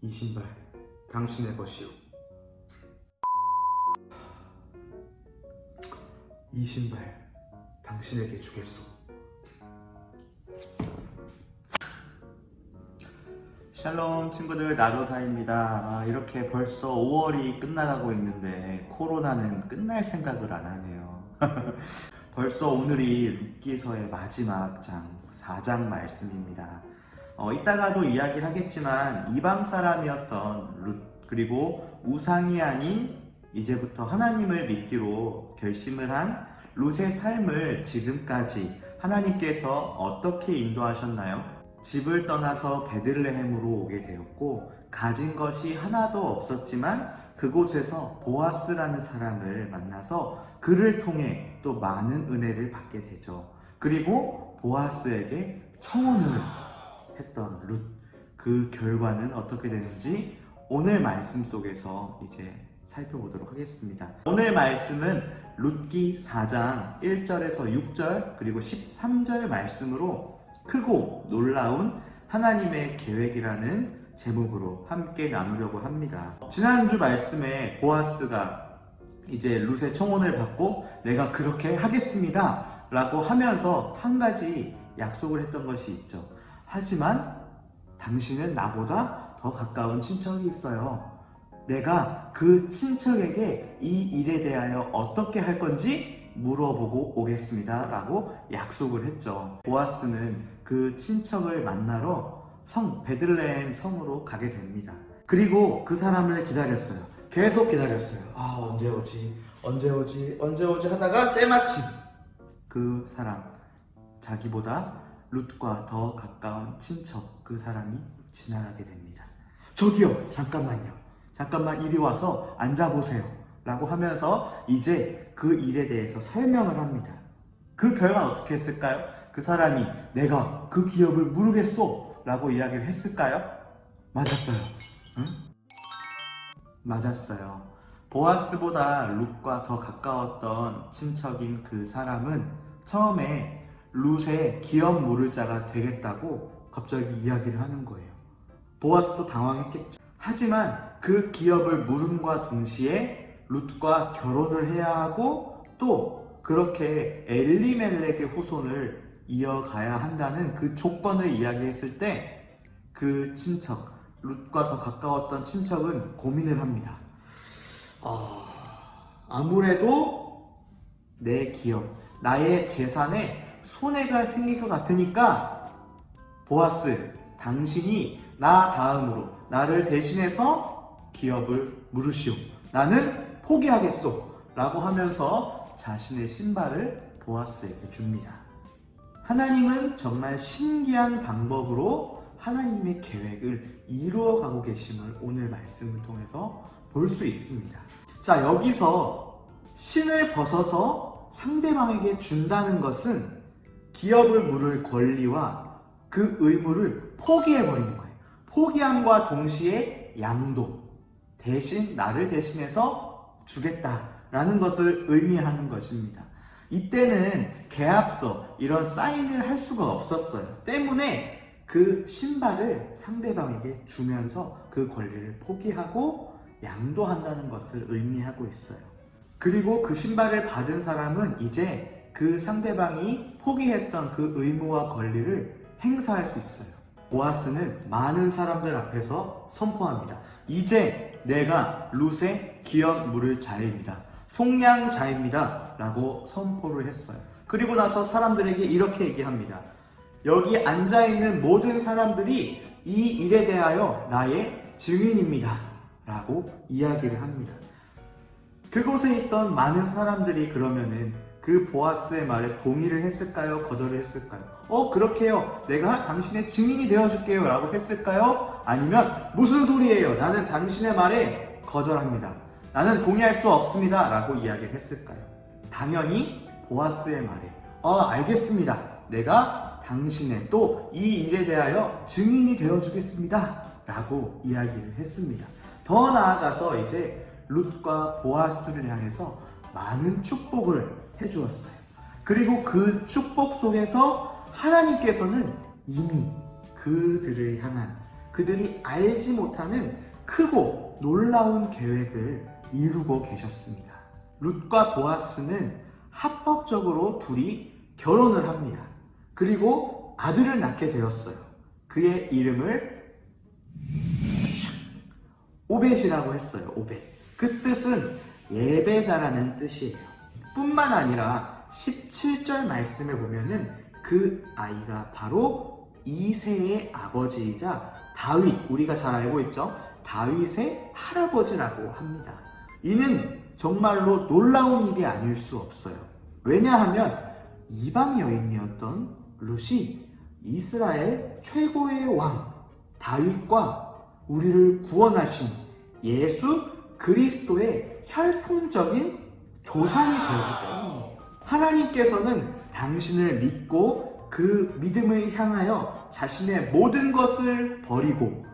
이 신발 당신의 것이오. 이 신발 당신에게 주겠소. 샬롬 친구들, 나도사입니다. 이렇게 벌써 5월이 끝나가고 있는데 코로나는 끝날 생각을 안 하네요. 벌써 오늘이 룻기서의 마지막 장 4장 말씀입니다. 이따가도 이야기하겠지만 이방 사람이었던 룻, 그리고 우상이 아닌 이제부터 하나님을 믿기로 결심을 한 룻의 삶을 지금까지 하나님께서 어떻게 인도하셨나요? 집을 떠나서 베들레헴으로 오게 되었고, 가진 것이 하나도 없었지만 그곳에서 보아스라는 사람을 만나서 그를 통해 또 많은 은혜를 받게 되죠. 그리고 보아스에게 청혼을 했던 룻, 그 결과는 어떻게 되는지 오늘 말씀 속에서 이제 살펴보도록 하겠습니다. 오늘 말씀은 룻기 4장 1절에서 6절 그리고 13절 말씀으로 크고 놀라운 하나님의 계획이라는 제목으로 함께 나누려고 합니다. 지난주 말씀에 보아스가 이제 룻의 청혼을 받고 내가 그렇게 하겠습니다 라고 하면서 한 가지 약속을 했던 것이 있죠. 하지만 당신은 나보다 더 가까운 친척이 있어요. 내가 그 친척에게 이 일에 대하여 어떻게 할 건지 물어보고 오겠습니다 라고 약속을 했죠. 보아스는 그 친척을 만나러 베들레헴 성으로 가게 됩니다. 그리고 그 사람을 기다렸어요. 계속 기다렸어요. 언제 오지 하다가 때마침 그 사람, 자기보다 룻과 더 가까운 친척, 그 사람이 지나가게 됩니다. 저기요, 잠깐만 이리 와서 앉아보세요 라고 하면서 이제 그 일에 대해서 설명을 합니다. 그 결과는 어떻게 했을까요? 그 사람이 내가 그 기업을 모르겠소 라고 이야기를 했을까요? 맞았어요. 응? 맞았어요. 보아스보다 룻과 더 가까웠던 친척인 그 사람은 처음에 룻의 기업 물을 자가 되겠다고 갑자기 이야기를 하는 거예요. 보아스도 당황했겠죠. 하지만 그 기업을 물음과 동시에 룻과 결혼을 해야 하고 또 그렇게 엘리멜렉의 후손을 이어가야 한다는 그 조건을 이야기했을 때 그 친척, 룻과 더 가까웠던 친척은 고민을 합니다. 아무래도 내 기업, 나의 재산에 손해가 생길 것 같으니까 보아스, 당신이 나 다음으로 나를 대신해서 기업을 물으시오. 나는 포기하겠소 라고 하면서 자신의 신발을 보아스에게 줍니다. 하나님은 정말 신기한 방법으로 하나님의 계획을 이루어가고 계심을 오늘 말씀을 통해서 볼 수 있습니다. 자, 여기서 신을 벗어서 상대방에게 준다는 것은 기업을 물을 권리와 그 의무를 포기해버리는 거예요. 포기함과 동시에 양도, 대신 나를 대신해서 주겠다라는 것을 의미하는 것입니다. 이때는 계약서, 이런 사인을 할 수가 없었어요. 때문에 그 신발을 상대방에게 주면서 그 권리를 포기하고 양도한다는 것을 의미하고 있어요. 그리고 그 신발을 받은 사람은 이제 그 상대방이 포기했던 그 의무와 권리를 행사할 수 있어요. 보아스는 많은 사람들 앞에서 선포합니다. 이제 내가 룻의 기업 물을 자입니다. 속량자입니다 라고 선포를 했어요. 그리고 나서 사람들에게 이렇게 얘기합니다. 여기 앉아있는 모든 사람들이 이 일에 대하여 나의 증인입니다 라고 이야기를 합니다. 그곳에 있던 많은 사람들이 그러면은 그 보아스의 말에 동의를 했을까요? 거절을 했을까요? 그렇게요. 내가 당신의 증인이 되어줄게요 라고 했을까요? 아니면 무슨 소리예요? 나는 당신의 말에 거절합니다. 나는 동의할 수 없습니다 라고 이야기를 했을까요? 당연히 보아스의 말에 알겠습니다. 내가 당신의 또 이 일에 대하여 증인이 되어주겠습니다 라고 이야기를 했습니다. 더 나아가서 이제 룻과 보아스를 향해서 많은 축복을 해주었어요. 그리고 그 축복 속에서 하나님께서는 이미 그들을 향한 그들이 알지 못하는 크고 놀라운 계획을 이루고 계셨습니다. 룻과 보아스는 합법적으로 둘이 결혼을 합니다. 그리고 아들을 낳게 되었어요. 그의 이름을 오벳이라고 했어요. 오벳. 그 뜻은 예배자라는 뜻이에요. 뿐만 아니라 17절 말씀을 보면은 그 아이가 바로 이새의 아버지이자 다윗, 우리가 잘 알고 있죠? 다윗의 할아버지라고 합니다. 이는 정말로 놀라운 일이 아닐 수 없어요. 왜냐하면 이방 여인이었던 룻이 이스라엘 최고의 왕 다윗과 우리를 구원하신 예수 그리스도의 혈통적인 조상이 되었기 때문이에요. 하나님께서는 당신을 믿고 그 믿음을 향하여 자신의 모든 것을 버리고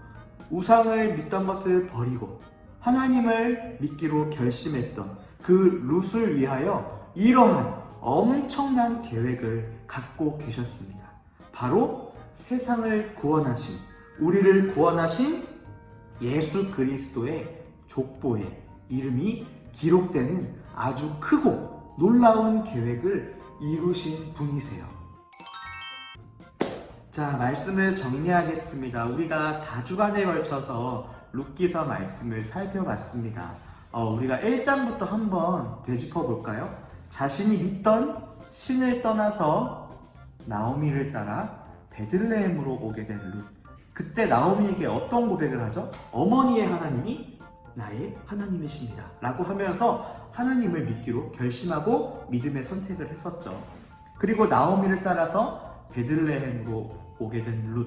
우상을 믿던 것을 버리고 하나님을 믿기로 결심했던 그 룻을 위하여 이러한 엄청난 계획을 갖고 계셨습니다. 바로 세상을 구원하신, 우리를 구원하신 예수 그리스도의 족보에 이름이 기록되는 아주 크고 놀라운 계획을 이루신 분이세요. 자, 말씀을 정리하겠습니다. 우리가 4주간에 걸쳐서 룻기서 말씀을 살펴봤습니다. 우리가 1장부터 한번 되짚어 볼까요? 자신이 믿던 신을 떠나서 나오미를 따라 베들레헴으로 오게 된 룻. 그때 나오미에게 어떤 고백을 하죠? 어머니의 하나님이 나의 하나님이십니다 라고 하면서 하나님을 믿기로 결심하고 믿음의 선택을 했었죠. 그리고 나오미를 따라서 베들레헴으로 오게 된 룻.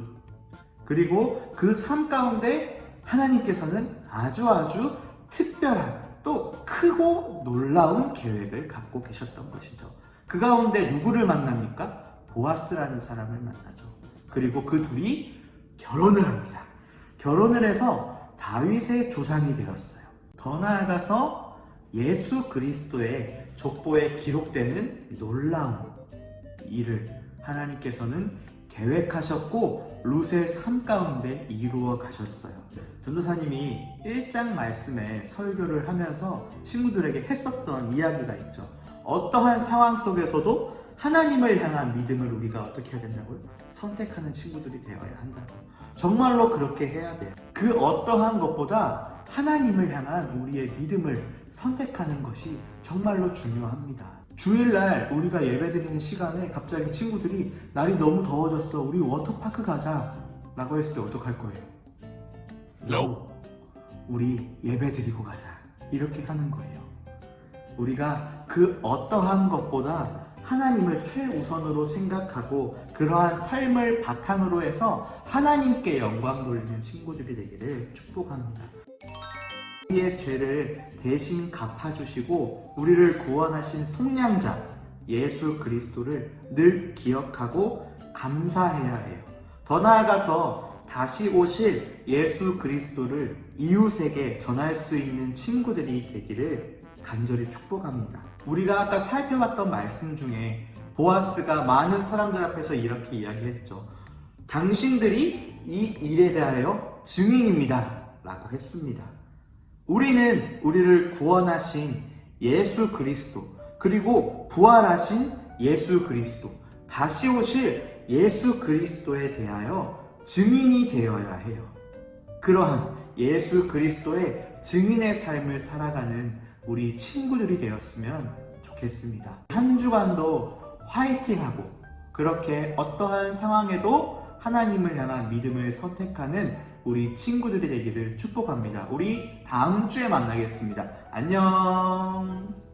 그리고 그 삶 가운데 하나님께서는 아주 특별한 또 크고 놀라운 계획을 갖고 계셨던 것이죠. 그 가운데 누구를 만납니까? 보아스라는 사람을 만나죠. 그리고 그 둘이 결혼을 합니다. 결혼을 해서 다윗의 조상이 되었어요. 더 나아가서 예수 그리스도의 족보에 기록되는 놀라운 일을 하나님께서는 계획하셨고 룻의 삶 가운데 이루어 가셨어요. 전도사님이 1장 말씀에 설교를 하면서 친구들에게 했었던 이야기가 있죠. 어떠한 상황 속에서도 하나님을 향한 믿음을 우리가 어떻게 해야 된다고요? 선택하는 친구들이 되어야 한다고. 정말로 그렇게 해야 돼요. 그 어떠한 것보다 하나님을 향한 우리의 믿음을 선택하는 것이 정말로 중요합니다. 주일날 우리가 예배드리는 시간에 갑자기 친구들이 날이 너무 더워졌어, 우리 워터파크 가자 라고 했을 때 어떡할 거예요? No. 우리 예배드리고 가자 이렇게 하는 거예요. 우리가 그 어떠한 것보다 하나님을 최우선으로 생각하고 그러한 삶을 바탕으로 해서 하나님께 영광 돌리는 친구들이 되기를 축복합니다. 우리의 죄를 대신 갚아주시고 우리를 구원하신 속량자 예수 그리스도를 늘 기억하고 감사해야 해요. 더 나아가서 다시 오실 예수 그리스도를 이웃에게 전할 수 있는 친구들이 되기를 간절히 축복합니다. 우리가 아까 살펴봤던 말씀 중에 보아스가 많은 사람들 앞에서 이렇게 이야기했죠. 당신들이 이 일에 대하여 증인입니다 라고 했습니다. 우리는 우리를 구원하신 예수 그리스도, 그리고 부활하신 예수 그리스도, 다시 오실 예수 그리스도에 대하여 증인이 되어야 해요. 그러한 예수 그리스도의 증인의 삶을 살아가는 우리 친구들이 되었으면 좋겠습니다. 한 주간도 화이팅하고 그렇게 어떠한 상황에도 하나님을 향한 믿음을 선택하는 우리 친구들이 되기를 축복합니다. 우리 다음 주에 만나겠습니다. 안녕.